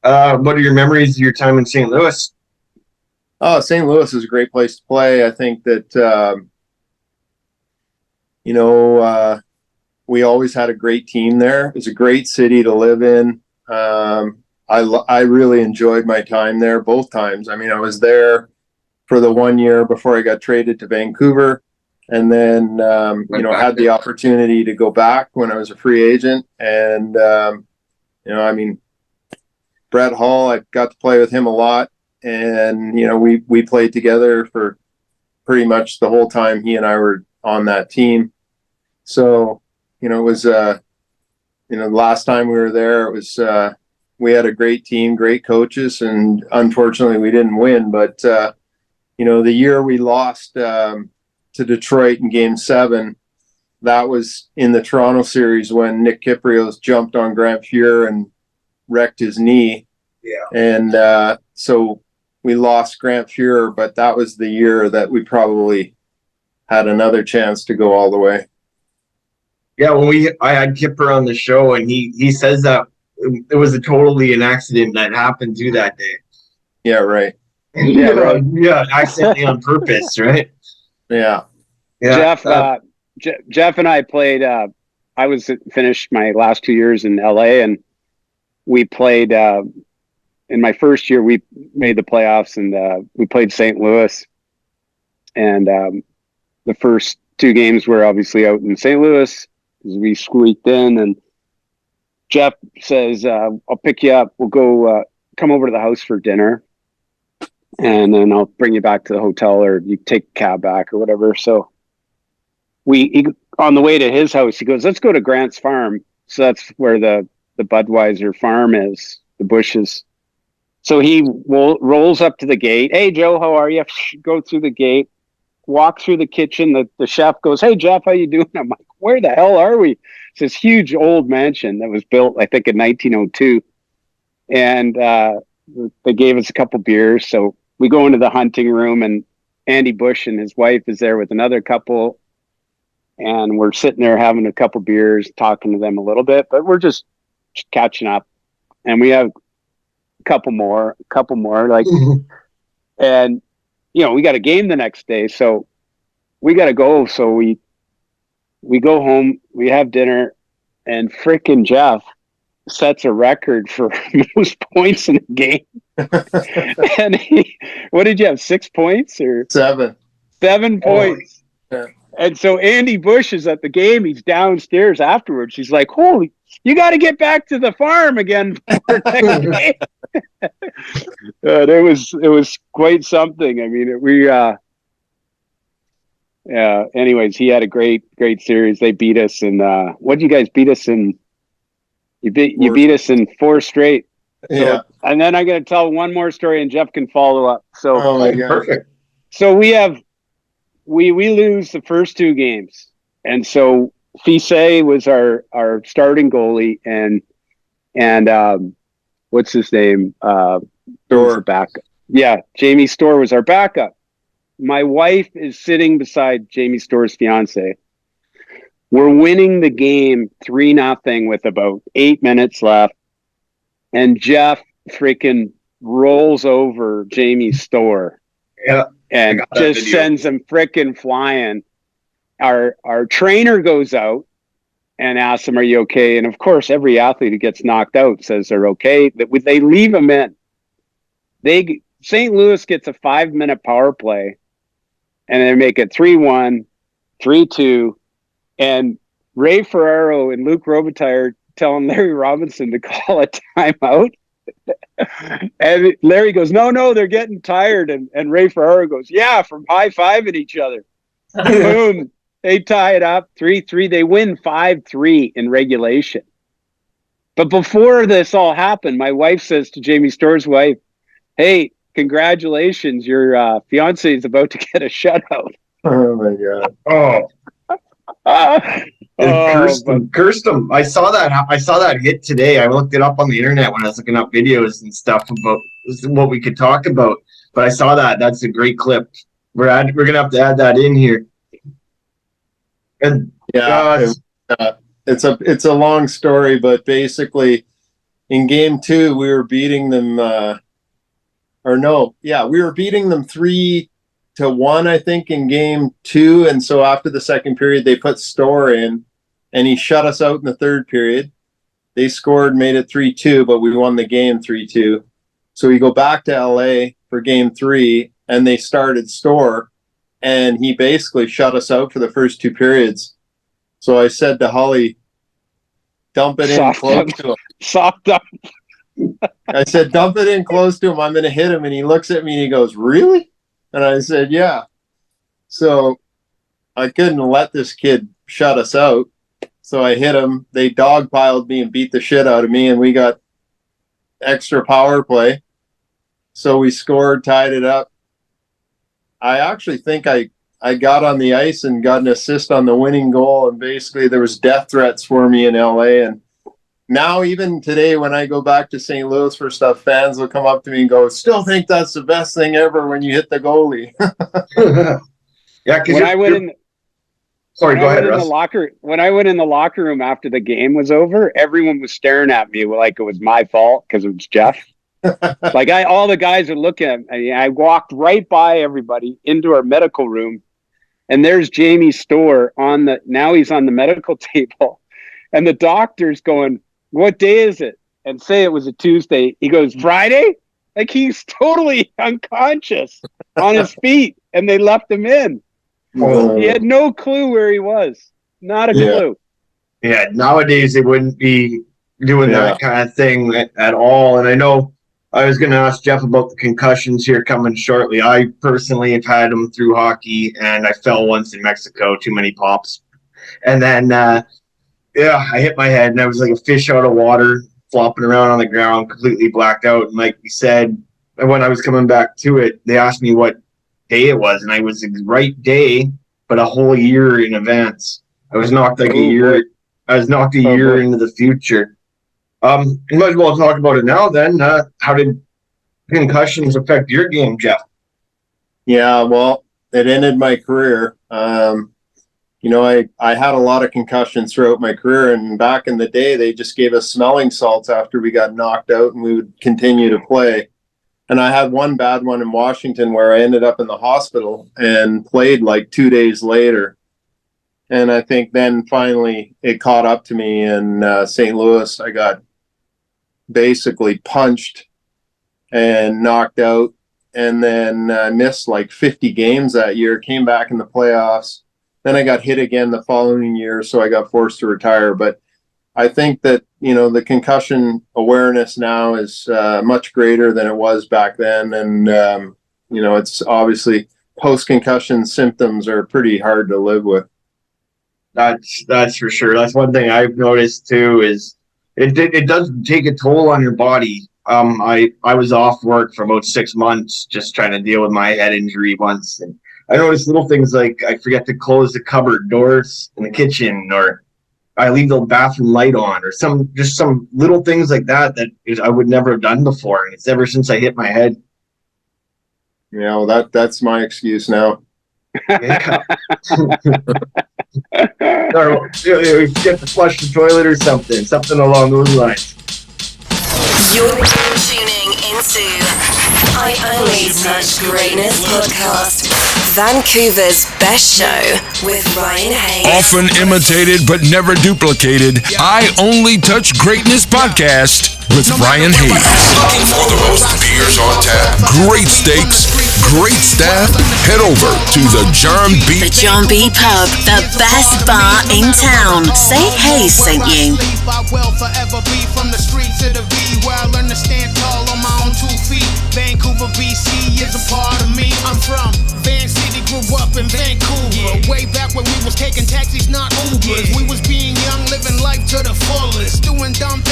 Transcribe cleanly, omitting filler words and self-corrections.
What are your memories of your time in St. Louis? Oh, St. Louis is a great place to play. I think that, we always had a great team there. It was a great city to live in. I really enjoyed my time there both times. I mean, I was there for the 1 year before I got traded to Vancouver, and then had the opportunity to go back when I was a free agent. And Brett Hall, I got to play with him a lot, and we played together for pretty much the whole time he and I were on that team. So it was the last time we were there, it was we had a great team, great coaches, and unfortunately we didn't win. But the year we lost to Detroit in Game 7, that was in the Toronto series when Nick Kypreos jumped on Grant Fuhr and wrecked his knee. Yeah. And so we lost Grant Fuhr, but that was the year that we probably had another chance to go all the way. Yeah, I had Kipper on the show, and he says that it was totally an accident that happened to that day. Yeah, right. Yeah, accidentally on purpose, right? Yeah. Geoff, Geoff and I played. I finished my last 2 years in LA, and we played. In my first year, we made the playoffs, and we played St. Louis. And the first 2 games were obviously out in St. Louis because we squeaked in. And Geoff says, "I'll pick you up. We'll go come over to the house for dinner, and then I'll bring you back to the hotel, or you take a cab back or whatever." So on the way to his house, he goes, "Let's go to Grant's farm." So that's where the Budweiser farm is, the bushes. So he rolls up to the gate. "Hey, Joe, how are you?" Go through the gate, walk through the kitchen. The chef goes, "Hey, Geoff, how you doing?" I'm like, "Where the hell are we?" It's this huge old mansion that was built, I think, in 1902. And they gave us a couple beers. So we go into the hunting room, and Andy Bush and his wife is there with another couple. And we're sitting there having a couple beers, talking to them a little bit, but we're just catching up. And we have a couple more, like, and we got a game the next day, so we got to go. So we go home, we have dinner, and frickin' Geoff sets a record for most points in a game. And what did you have? 6 points or 7? 7 points. Yeah. And so Andy Bush is at the game. He's downstairs afterwards. He's like, "Holy, you got to get back to the farm again for next game." It was quite something. I mean, anyways, he had a great series. They beat us, and what did you guys beat us in? You beat us in 4 straight. So, yeah. And then I'm going to tell one more story, and Geoff can follow up. So, oh my God. Perfect. So we lose the first 2 games, and so Fisey was our starting goalie, and what's his name? Storr backup. Yeah, Jamie Storr was our backup. My wife is sitting beside Jamie Storr's fiance. We're winning the game 3-0 with about 8 minutes left, and Geoff freaking rolls over Jamie Storr. Yeah. And just sends him frickin' flying. Our trainer goes out and asks him, "Are you okay?" And of course, every athlete who gets knocked out says they're okay. They leave him in. St. Louis gets a 5-minute power play, and they make it 3-1, 3-2, and Ray Ferraro and Luc Robitaille telling Larry Robinson to call a timeout. And Larry goes, no, they're getting tired. And Ray Ferraro goes, "Yeah, from high-fiving each other." Boom. They tie it up 3-3. They win 5-3 in regulation. But before this all happened, my wife says to Jamie Storr's wife, "Hey, congratulations. Your fiance is about to get a shutout." Oh my God. Cursed him. I saw that hit today. I looked it up on the internet when I was looking up videos and stuff about what we could talk about. But I saw that. That's a great clip. We're gonna have to add that in here. And yeah, it's a long story, but basically, in game 2, we were beating them, we were beating them 3-1, I think, in game 2. And so after the second period, they put Storr in, and he shut us out in the third period. They scored, made it 3-2, but we won the game 3-2. So we go back to LA for game 3, and they started Storr, and he basically shut us out for the first 2 periods. So I said to Holly, dump it in close to him. Soft up. I said, dump it in close to him. I'm going to hit him. And he looks at me and he goes, really? And I said, yeah. So I couldn't let this kid shut us out. So I hit him. They dogpiled me and beat the shit out of me. And we got extra power play. So we scored, tied it up. I actually think I got on the ice and got an assist on the winning goal. And basically there was death threats for me in LA. And now, even today, when I go back to St. Louis for stuff, fans will come up to me and go, still think that's the best thing ever when you hit the goalie. Yeah, because when I went in Russ. When I went in the locker room after the game was over, everyone was staring at me like it was my fault because it was Geoff. Like all the guys are looking at me. I walked right by everybody into our medical room, and there's Jamie Storr now he's on the medical table, and the doctor's going, what day is it? And say it was a Tuesday. He goes, Friday? Like he's totally unconscious on his feet, and they left him in. Oh. He had no clue where he was. Not a clue. Yeah, nowadays they wouldn't be doing that kind of thing at all. And I know I was going to ask Geoff about the concussions here coming shortly. I personally have had them through hockey, and I fell once in Mexico, too many pops. And then I hit my head, and I was like a fish out of water, flopping around on the ground, completely blacked out. And like you said, when I was coming back to it, they asked me what day it was, and I was the right day, but a whole year in advance. I was knocked a year. I was knocked a year into the future. You might as well talk about it now. Then, how did concussions affect your game, Geoff? Yeah, well, it ended my career. I had a lot of concussions throughout my career, and back in the day, they just gave us smelling salts after we got knocked out, and we would continue to play. And I had one bad one in Washington where I ended up in the hospital and played like 2 days later. And I think then finally it caught up to me in St. Louis. I got basically punched and knocked out, and then missed like 50 games that year, came back in the playoffs. Then I got hit again the following year, so I got forced to retire. But I think that, the concussion awareness now is much greater than it was back then. And, it's obviously post-concussion symptoms are pretty hard to live with. That's for sure. That's one thing I've noticed too, is it does take a toll on your body. I was off work for about 6 months just trying to deal with my head injury once. And I noticed little things like I forget to close the cupboard doors in the kitchen, or I leave the bathroom light on, or some little things like that I would never have done before. And it's ever since I hit my head. That's my excuse now. Yeah. Or get to flush the toilet or something along those lines. You're tuning into I Only Touch Greatness podcast, Vancouver's best show with Ryan Hayes. Often imitated but never duplicated, I Only Touch Greatness podcast with Ryan Hayes. Looking for the most beers on tap? Great steaks, great staff. Head over to the John B. The John B. Pub, the best bar in town. Say Hayes sent you. I will forever be from the street to the V, where I learn to stand tall on my own 2 feet. Vancouver, BC is a part of me. I'm from Van City, grew up in Vancouver. Way back when we was taking taxis, not Ubers. We was being young, living life to the fullest, doing dumb things